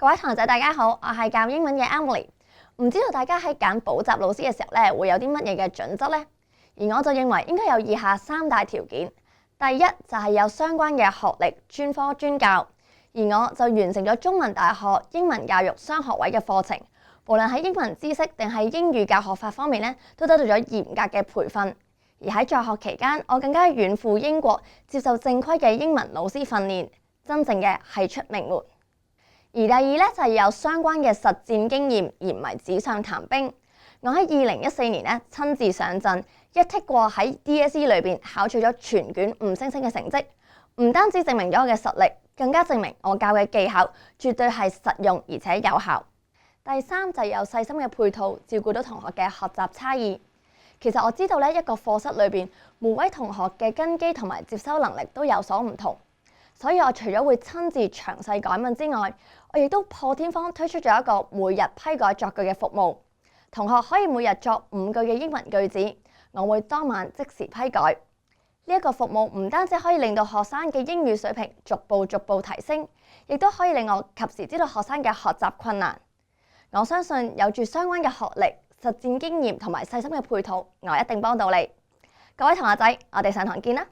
各位同學仔，大家好，我係教英文嘅 Emily。唔知道大家喺揀補習老師嘅時候咧，會有啲乜嘢嘅準則呢？而我就認為應該有以下3大條件。第一就係有相關嘅學歷、專科、專教。而我就完成咗中文大學英文教育雙學位嘅課程，無論喺英文知識定係英語教學法方面咧，都得到咗嚴格嘅培訓。而喺在學期間，我更加遠赴英國接受正規嘅英文老師訓練，真正嘅係出名門。而第二咧就係有相關嘅實戰經驗，而唔係紙上談兵。我喺2014年咧親自上陣，一剔過喺 DSE 裏邊考取咗全卷5星星嘅成績，唔單止證明咗我嘅實力，更加證明我教嘅技巧絕對係實用而且有效。第三就係有細心嘅配套，照顧到同學嘅學習差異。其實我知道咧，一個課室裏邊每位同學嘅根基同埋接收能力都有所唔同，所以我除咗會親自詳細改問之外，我亦都破天荒推出咗一個每日批改作句嘅服務。同學可以每日作5句嘅英文句子，我會當晚即時批改。呢一個服務唔單止可以令到學生嘅英語水平逐步提升，亦都可以令我及時知道學生嘅學習困難。我相信有住相關嘅學歷、實戰經驗同埋細心嘅配套，我一定幫到你。各位同學仔，我哋上堂見啦！